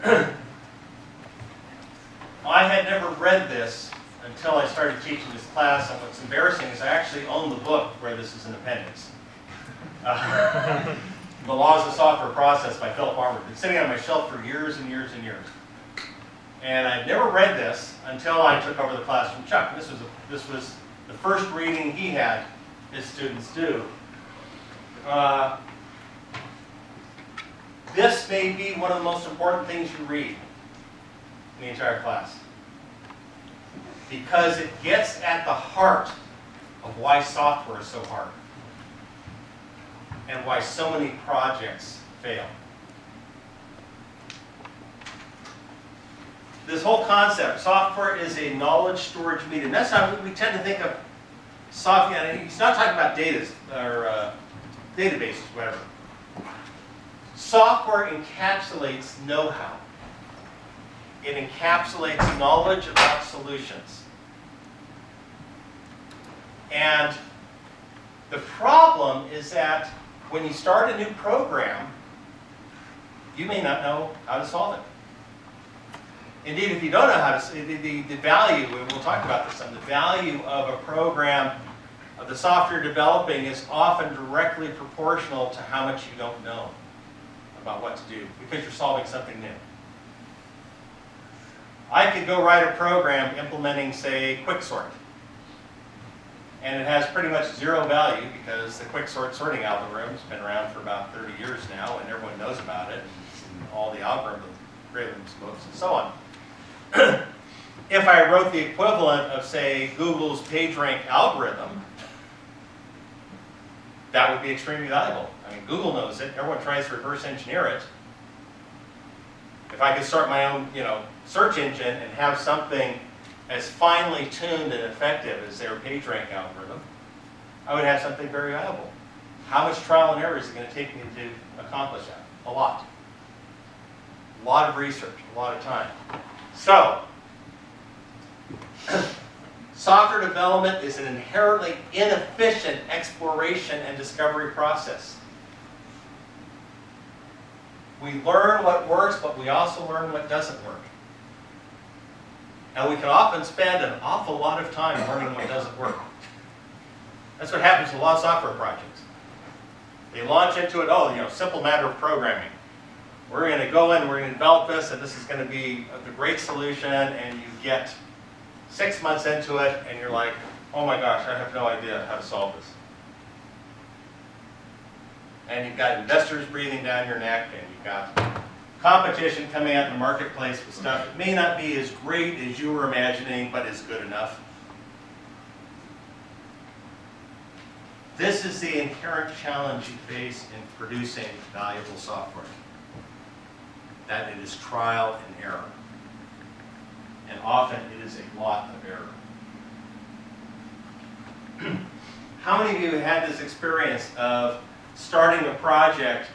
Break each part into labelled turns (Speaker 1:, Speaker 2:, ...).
Speaker 1: I had never read this until I started teaching this class, and what's embarrassing is I actually own the book where this is an appendix. The Laws of Software Process by Philip Armour. It's been sitting on my shelf for years and years and years. And I'd never read this until I took over the class from Chuck. This was the first reading he had his students do. This may be one of the most important things you read in the entire class, because it gets at the heart of why software is so hard and why so many projects fail. This whole concept, software is a knowledge storage medium. That's how we tend to think of software. He's not talking about data or databases, whatever. Software encapsulates know-how. It encapsulates knowledge about solutions. And the problem is that when you start a new program, you may not know how to solve it. Indeed, if you don't know how to, the value, we'll talk about this, the value of a program, of the software developing, is often directly proportional to how much you don't know about what to do, because you're solving something new. I could go write a program implementing, say, quicksort. And it has pretty much zero value because the quicksort sorting algorithm has been around for about 30 years now, and everyone knows about it, and all the algorithms, books, and so on. If I wrote the equivalent of, say, Google's PageRank algorithm, that would be extremely valuable. I mean, Google knows it. Everyone tries to reverse engineer it. If I could start my own, search engine and have something as finely tuned and effective as their PageRank algorithm, I would have something very valuable. How much trial and error is it going to take me to accomplish that? A lot. A lot of research, a lot of time. So, software development is an inherently inefficient exploration and discovery process. We learn what works, but we also learn what doesn't work. And we can often spend an awful lot of time learning what doesn't work. That's what happens to a lot of software projects. They launch into it, simple matter of programming. We're going to go in, we're going to develop this, and this is going to be the great solution, and you get 6 months into it, and you're like, oh my gosh, I have no idea how to solve this. And you've got investors breathing down your neck, and you've got competition coming out in the marketplace with stuff that may not be as great as you were imagining, but is good enough. This is the inherent challenge you face in producing valuable software. That it is trial and error. And often it is a lot of error. How many of you had this experience of starting a project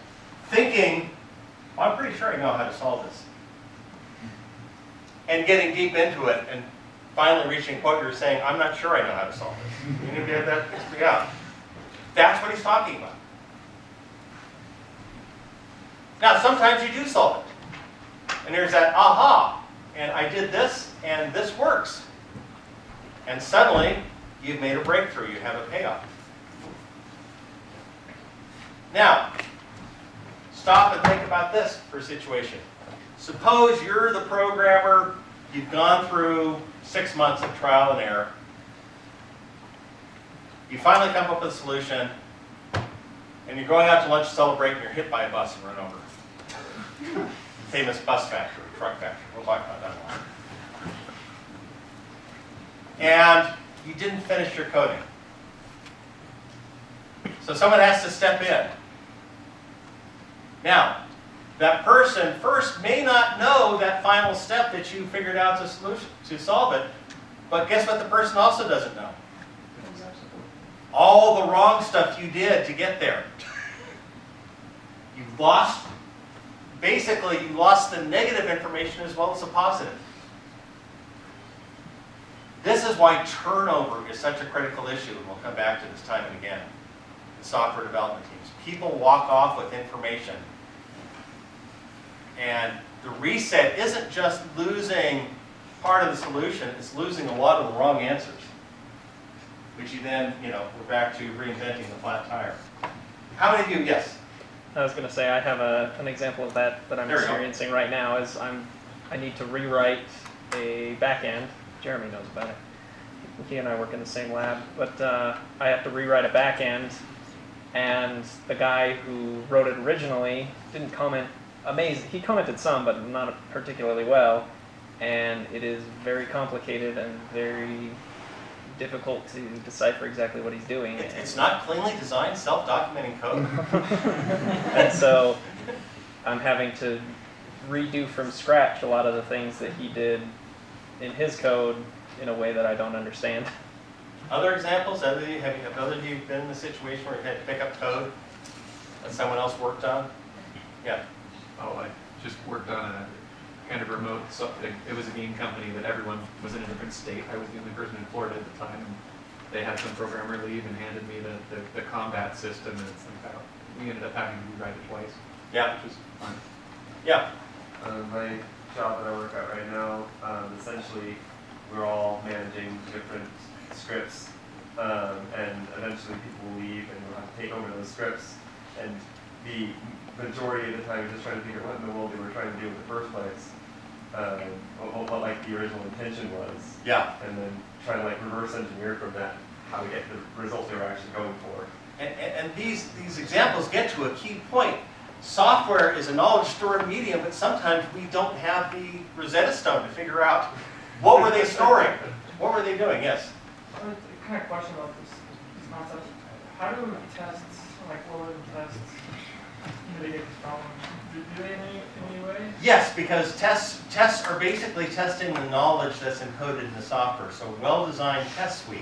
Speaker 1: thinking, well, I'm pretty sure I know how to solve this, and getting deep into it and finally reaching a point where you're saying, I'm not sure I know how to solve this. You need to have that? Yeah. That's what he's talking about. Now, sometimes you do solve it. And there's that aha, and I did this, and this works. And suddenly, you've made a breakthrough. You have a payoff. Now, stop and think about this for a situation. Suppose you're the programmer, you've gone through 6 months of trial and error. You finally come up with a solution, and you're going out to lunch to celebrate, and you're hit by a bus and run over. Famous bus factory, truck factory. We'll talk about that one. And you didn't finish your coding. So someone has to step in. Now, that person first may not know that final step that you figured out the solution to solve it, but guess what the person also doesn't know? All the wrong stuff you did to get there. You lost, basically you lost the negative information as well as the positive. This is why turnover is such a critical issue, and we'll come back to this time and again in software development teams. People walk off with information And the reset isn't just losing part of the solution, it's losing a lot of the wrong answers. Which you then, we're back to reinventing the flat tire. How many of you, yes?
Speaker 2: I was going to say I have an example of that I'm experiencing right now. Is I need to rewrite a back end. Jeremy knows about it. He and I work in the same lab, but I have to rewrite a back end, and the guy who wrote it originally didn't comment amazing. He commented some, but not particularly well, and it is very complicated and very difficult to decipher exactly what he's doing.
Speaker 1: It's not cleanly designed, self-documenting code.
Speaker 2: And so I'm having to redo from scratch a lot of the things that he did in his code in a way that I don't understand.
Speaker 1: Other examples? Have other of you been in a situation where you had to pick up code that someone else worked on? Yeah.
Speaker 3: Oh, I just worked on a kind of remote, it was a game company that everyone was in a different state. I was the only person in Florida at the time, and they had some programmer leave and handed me the combat system, and it's like, we ended up having to rewrite it twice.
Speaker 1: Yeah.
Speaker 3: Which was fun.
Speaker 1: Yeah.
Speaker 4: My job that I work at right now, essentially we're all managing different scripts, and eventually people will leave and we'll have to take over those scripts, and the majority of the time you're just trying to figure out what in the world they were trying to do in the first place, what like the original intention was.
Speaker 1: Yeah.
Speaker 4: And then try to like reverse engineer from that how to get the results they were actually going for.
Speaker 1: And these examples get to a key point. Software is a knowledge storage medium, but sometimes we don't have the Rosetta Stone to figure out what were they storing, what were they doing. Yes.
Speaker 5: A kind of question about this concept. How do tests, like low-level tests, mitigate this problem? Do they in any way?
Speaker 1: Yes, because tests are basically testing the knowledge that's encoded in the software. So a well-designed test suite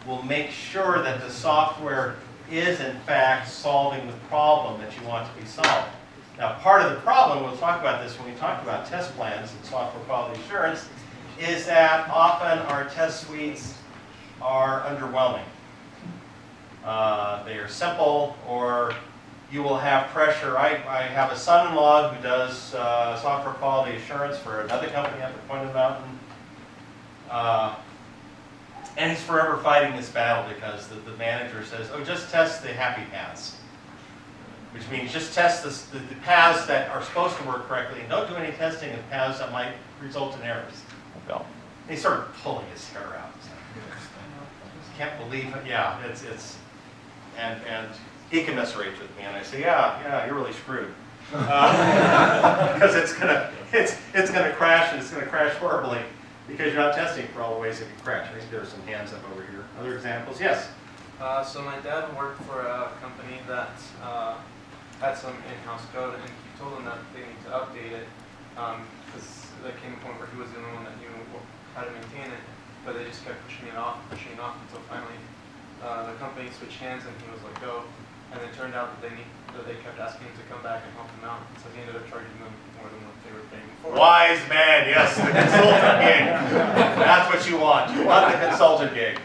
Speaker 1: will make sure that the software is in fact solving the problem that you want to be solved. Now, part of the problem, we'll talk about this when we talk about test plans and software quality assurance, is that often our test suites are underwhelming. They are simple, or you will have pressure. I have a son-in-law who does software quality assurance for another company up at Point of the Mountain. And he's forever fighting this battle because the manager says, oh, just test the happy paths. Which means just test the paths that are supposed to work correctly, and don't do any testing of paths that might result in errors.
Speaker 2: Well,
Speaker 1: And he's sort of pulling his hair out. Can't believe it. Yeah, and he can mess rates with me, and I say, yeah, you're really screwed. Because it's gonna crash, and it's gonna crash horribly because you're not testing for all the ways it can crash. I think there are some hands up over here. Other examples? Yes.
Speaker 6: So my dad worked for a company that had some in-house code, and he told them that they need to update it because there came a point where he was the only one that knew how to maintain it, but they just kept pushing it off until finally the company switched hands and he was let go. And it turned out that they kept asking him to come back and help them out, so he ended up charging them more than what they were paying before.
Speaker 1: Wise man, yes, the consultant gig. That's what you want. You want the consultant gig.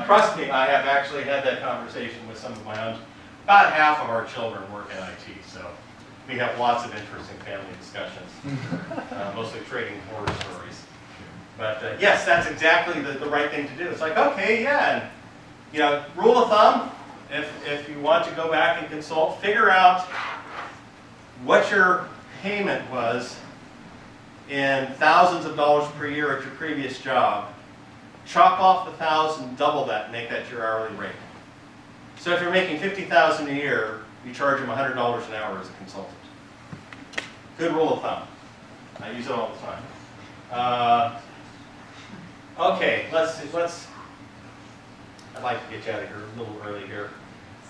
Speaker 1: Trust me, I have actually had that conversation with some of my own. About half of our children work in IT, so we have lots of interesting family discussions, mostly trading horror stories. But yes, that's exactly the right thing to do. It's like, okay, yeah, and rule of thumb, if you want to go back and consult, figure out what your payment was in thousands of dollars per year at your previous job. Chop off the 1,000, double that, and make that your hourly rate. So if you're making $50,000 a year, you charge them $100 an hour as a consultant. Good rule of thumb. I use it all the time. Okay, I'd like to get you out of here a little early here.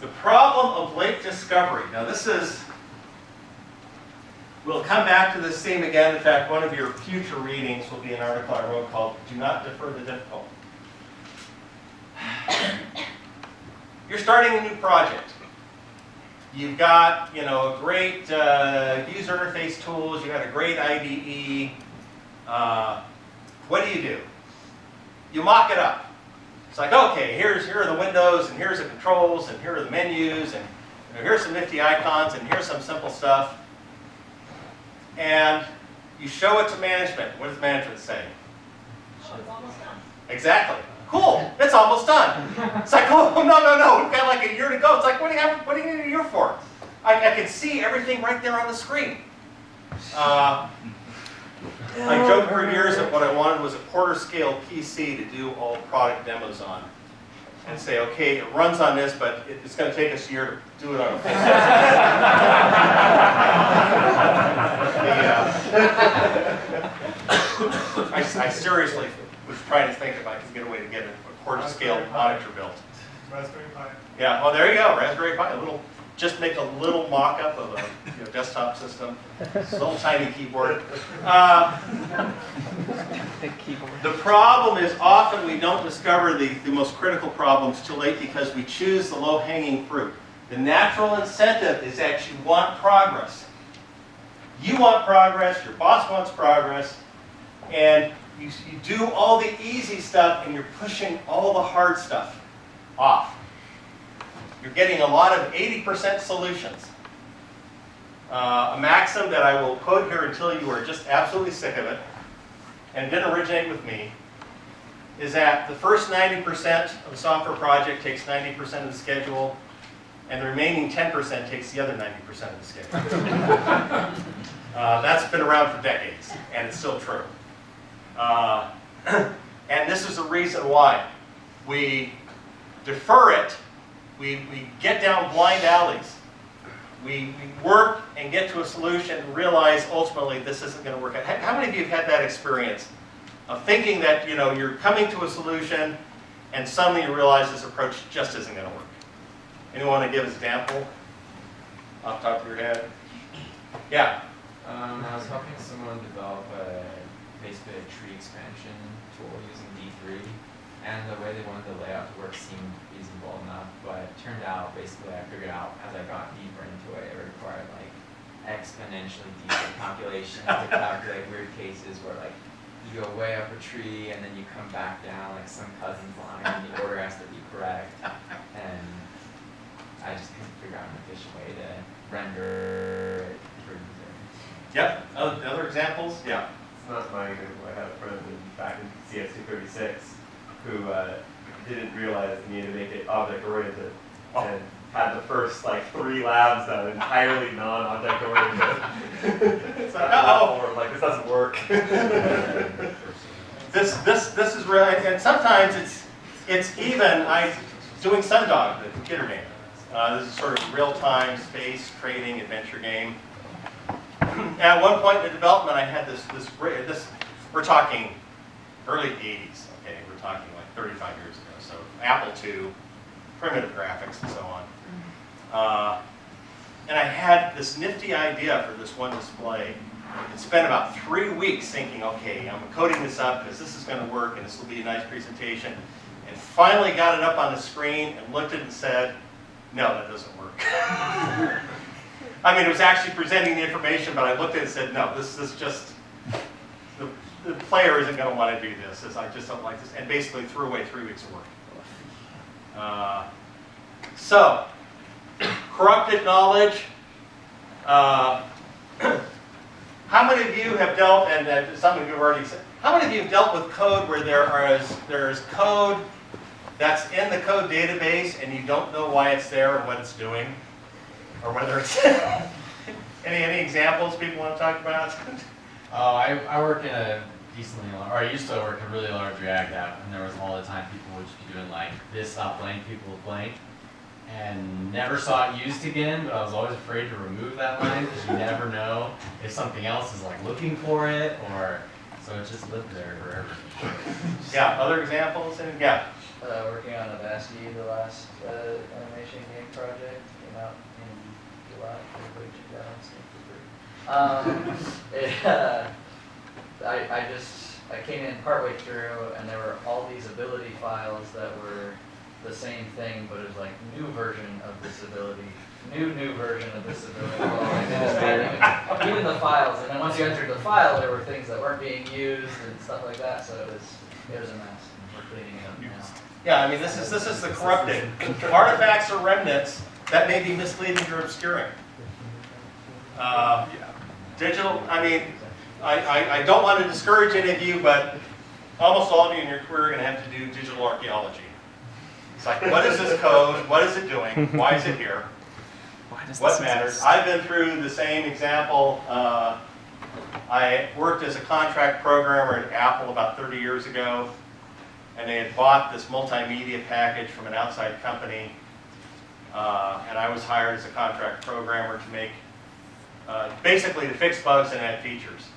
Speaker 1: The problem of late discovery. Now we'll come back to this theme again. In fact, one of your future readings will be an article I wrote called Do Not Defer the Difficult. You're starting a new project. You've got great user interface tools. You've got a great IDE. What do? You mock it up. It's like, okay, here are the windows, and here's the controls, and here are the menus, and here's some nifty icons, and here's some simple stuff. and you show it to management. What does management say?
Speaker 7: Oh, it's almost done.
Speaker 1: Exactly. Cool, it's almost done. It's like, oh, no, we've got like a year to go. It's like, what do you need a year for? I can see everything right there on the screen. I joked for years that what I wanted was a quarter scale PC to do all product demos on. And say, okay, it runs on this, but it's going to take us a year to do it on a full system. I seriously was trying to think if I could get a way to get a quarter scale monitor built.
Speaker 5: Raspberry Pi.
Speaker 1: Yeah, well, there you go, Raspberry Pi. Just make a little mock-up of a desktop system, little tiny keyboard. The problem is often we don't discover the most critical problems too late because we choose the low-hanging fruit. The natural incentive is that you want progress. You want progress, your boss wants progress, and you do all the easy stuff and you're pushing all the hard stuff off. You're getting a lot of 80% solutions. A maxim that I will quote here until you are just absolutely sick of it, and it didn't originate with me, is that the first 90% of a software project takes 90% of the schedule, and the remaining 10% takes the other 90% of the schedule. That's been around for decades, and it's still true. And this is the reason why. We defer it. We get down blind alleys. We work and get to a solution and realize ultimately this isn't going to work out. How many of you have had that experience of thinking that you're coming to a solution and suddenly you realize this approach just isn't going to work? Anyone want to give an example off the top of your head? Yeah.
Speaker 8: I was helping someone develop basically a tree expansion tool using D3, and the way they wanted the layout to work seemed feasible enough, but it turned out basically I figured out as I got deeper into it, it required like exponentially deeper calculations to calculate weird cases where like you go way up a tree and then you come back down like some cousin's line and the order has to be correct, and I just couldn't figure out an efficient way to render it for users.
Speaker 1: Yep. Other examples? Yeah.
Speaker 4: It's not my example. I had a friend back in CS236 who didn't realize he needed to make it object-oriented and had the first like 3 labs done entirely non-object oriented. It's like, like this doesn't work.
Speaker 1: This is really, and sometimes it's even doing Sundog, the computer game. This is sort of real-time space trading adventure game. At one point in the development, I had this we're talking early 80s. Okay, we're talking like 35 years ago. So Apple II, primitive graphics and so on. And I had this nifty idea for this one display. And spent about 3 weeks thinking, okay, I'm coding this up because this is going to work and this will be a nice presentation. And finally got it up on the screen and looked at it and said, no, that doesn't work. I mean, it was actually presenting the information, but I looked at it and said, no, this is just, the player isn't going to want to do this. I just don't like this. And basically threw away 3 weeks of work. So, corrupted knowledge. How many of you have dealt, and some of you have already said, how many of you have dealt with code where there's code that's in the code database and you don't know why it's there or what it's doing? Or whether it's, any examples people want to talk about?
Speaker 9: I work in a I used to work in a really large React app, and there was all the time people would just be doing like this blank equals blank, and never saw it used again, but I was always afraid to remove that line because you never know if something else is like looking for it, or so it just lived there forever.
Speaker 1: Yeah, other examples? And yeah.
Speaker 10: Working on Avasty, the last animation game project, came out in July, everybody should go and I came in partway through, and there were all these ability files that were the same thing, but it was like new version of this ability, new version of this ability. Even the files, and then once you entered the file, there were things that weren't being used and stuff like that. So it was a mess. We're cleaning it up now.
Speaker 1: Yeah, I mean this is the corrupted artifacts or remnants that may be misleading or obscuring. Digital, I mean, I don't want to discourage any of you, but almost all of you in your career are going to have to do digital archaeology. It's like, what is this code? What is it doing? Why is it here? What matters? I've been through the same example. I worked as a contract programmer at Apple about 30 years ago, and they had bought this multimedia package from an outside company, and I was hired as a contract programmer to make, basically to fix bugs and add features.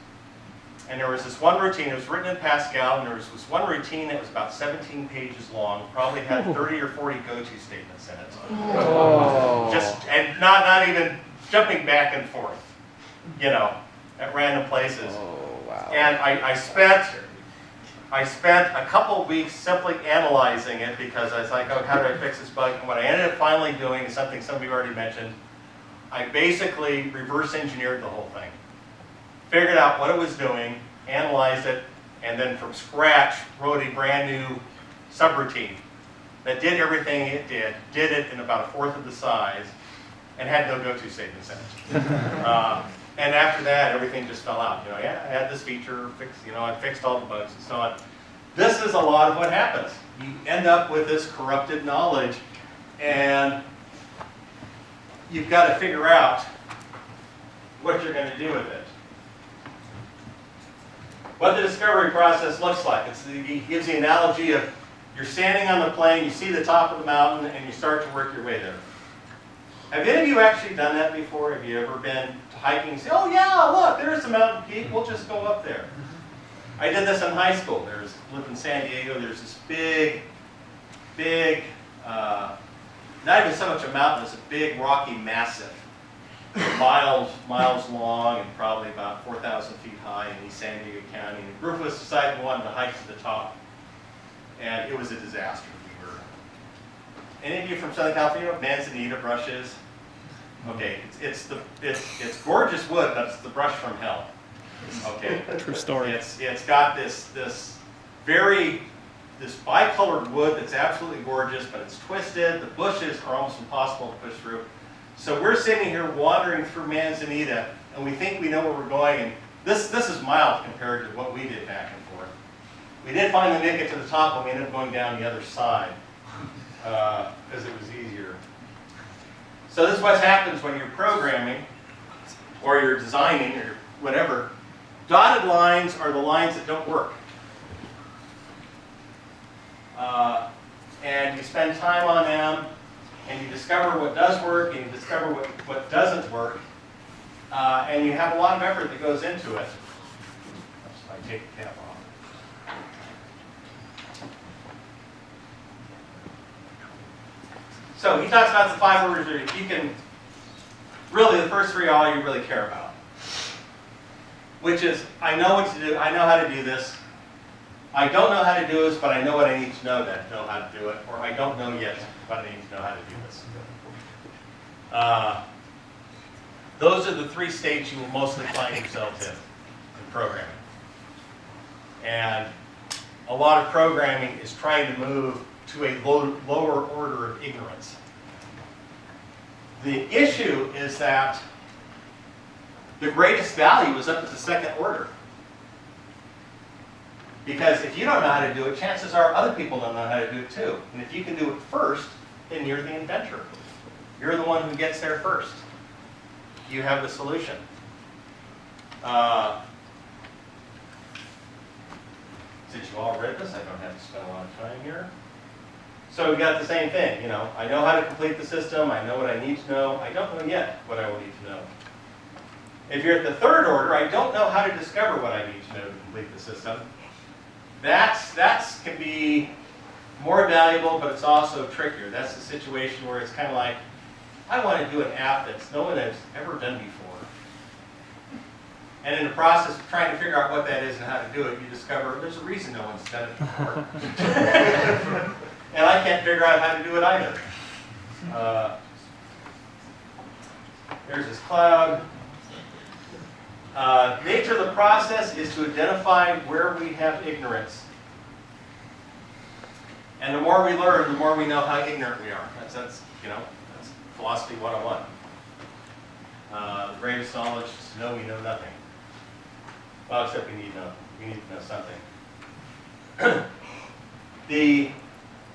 Speaker 1: And there was this one routine, it was written in Pascal, and there was this one routine that was about 17 pages long, probably had 30 or 40 go-to statements in it.
Speaker 2: Oh.
Speaker 1: Just, and not even jumping back and forth, you know, at random places.
Speaker 2: Oh, wow.
Speaker 1: And I spent a couple of weeks simply analyzing it because I was like, oh, how do I fix this bug? And what I ended up finally doing is something some of you already mentioned. I basically reverse engineered the whole thing. Figured out what it was doing, analyzed it, and then from scratch wrote a brand new subroutine that did everything it did it in about a fourth of the size, and had no go-to statements in it. And after that, everything just fell out. You know, yeah, I had this feature fixed. You know, I fixed all the bugs and so on. This is a lot of what happens. You end up with this corrupted knowledge, and you've got to figure out what you're going to do with it. What the discovery process looks like. It gives the analogy of you're standing on the plain, you see the top of the mountain, and you start to work your way there. Have any of you actually done that before? Have you ever been to hiking and say, oh yeah, look, there's the mountain peak, we'll just go up there. I did this in high school. Lived in San Diego, there's this big, not even so much a mountain, it's a big rocky massif. Miles long and probably about 4,000 feet high in East San Diego County. And the group of us decided we wanted to hike to the top. And it was a disaster. Any of you from Southern California know Manzanita brushes? Okay, it's gorgeous wood, but it's the brush from hell. Okay.
Speaker 2: True story.
Speaker 1: It's got this bicolored wood that's absolutely gorgeous, but it's twisted. The bushes are almost impossible to push through. So we're sitting here wandering through Manzanita, and we think we know where we're going, and this is mild compared to what we did back and forth. We did finally make it to the top, but we ended up going down the other side because it was easier. So this is what happens when you're programming, or you're designing, or whatever. Dotted lines are the lines that don't work. And you spend time on them, and you discover what does work, and you discover what doesn't work, and you have a lot of effort that goes into it. Oops, I take the cap off. So he talks about the 5 orders. You can, really, the first 3 are all you really care about. Which is, I know what to do, I know how to do this. I don't know how to do this, but I know what I need to know to know how to do it. Or I don't know yet, but I need to know how to do this. Those are the 3 states you will mostly find yourselves in programming. And a lot of programming is trying to move to a lower order of ignorance. The issue is that the greatest value is up at the 2nd order. Because if you don't know how to do it, chances are other people don't know how to do it too. And if you can do it first, then you're the inventor. You're the one who gets there first. You have the solution. Since you all read this, I don't have to spend a lot of time here. So we got the same thing, you know. I know how to complete the system. I know what I need to know. I don't know yet what I will need to know. If you're at the 3rd order, I don't know how to discover what I need to know to complete the system. That's can be more valuable, but it's also trickier. That's the situation where it's kind of like, I want to do an app that no one has ever done before. And in the process of trying to figure out what that is and how to do it, you discover there's a reason no one's done it before. And I can't figure out how to do it either. There's this cloud. Nature of the process is to identify where we have ignorance. And the more we learn, the more we know how ignorant we are. That's philosophy 101. The greatest knowledge is to know we know nothing. Well, except we need to know something.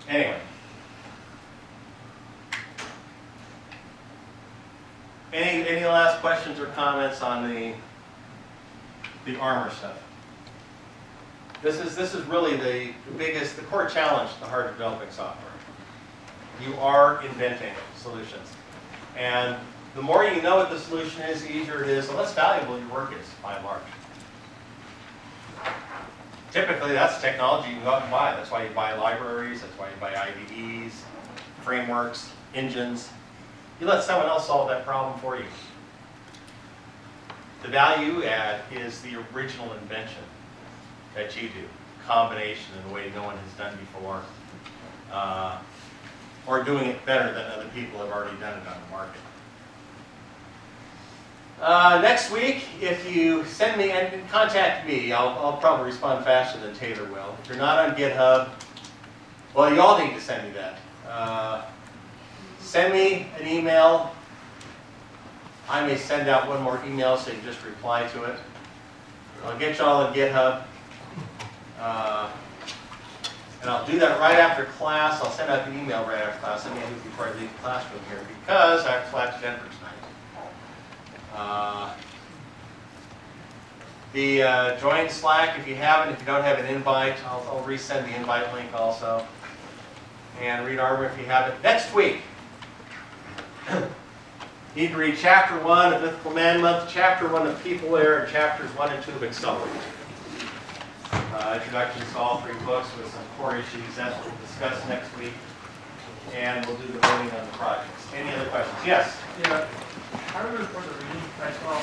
Speaker 1: Anyway. Any last questions or comments on the Armour stuff? This is really the core challenge to hard developing software. You are inventing solutions. And the more you know what the solution is, the easier it is, the less valuable your work is, by and large. Typically, that's technology you can go out and buy. That's why you buy libraries, that's why you buy IDEs, frameworks, engines. You let someone else solve that problem for you. The value you add is the original invention that you do, combination in a way no one has done before, or doing it better than other people have already done it on the market. Next week, if you send me and contact me, I'll probably respond faster than Taylor will. If you're not on GitHub, well, you all need to send me that. Send me an email. I may send out one more email so you can just reply to it. I'll get you all on GitHub. And I'll do that right after class. I'll send out the email right after class. I may do it before I leave the classroom here because I have to fly to Denver tonight. Join Slack if you haven't. If you don't have an invite, I'll resend the invite link also. And read Armour if you haven't. Next week, need to read Chapter 1 of Mythical Man Month, Chapter 1 of Peopleware, and Chapters 1 and 2 of Accelerate. Introductions to all 3 books with some core issues. That's what we'll discuss next week. And we'll do the voting on the projects. Any other questions? Yes?
Speaker 5: Yeah. How do we report the reading as well?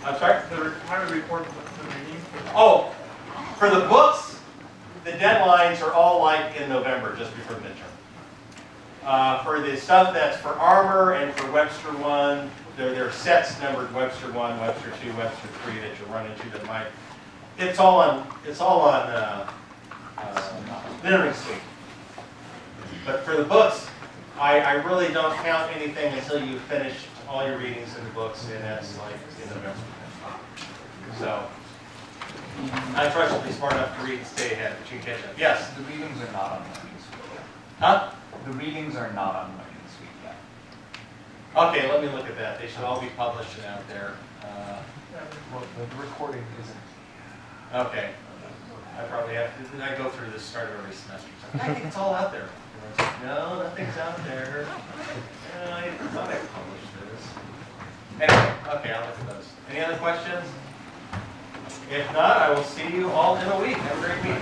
Speaker 1: I'm sorry?
Speaker 5: How do we report the reading?
Speaker 1: Oh, for the books, the deadlines are all like in November, just before the midterm. For the stuff that's for Armour and for Webster 1, there are sets numbered Webster 1, Webster 2, Webster 3 that you'll run into that might. It's all on Learning Suite. But for the books, I really don't count anything until you've finished all your readings in the books, and that's like in November. So I trust you'll be smart enough to read and stay ahead, but you can catch up. Yes?
Speaker 11: The readings are not on Learning Suite yet.
Speaker 1: Huh?
Speaker 11: The readings are not on Learning Suite yet.
Speaker 1: Okay, let me look at that. They should all be published and out there.
Speaker 11: Well, the recording isn't.
Speaker 1: Okay. I probably have to. I go through this start of every semester. I think it's all out there. No, nothing's out there. I thought I published this. Anyway, okay, I'll look at those. Any other questions? If not, I will see you all in a week. Have a great week.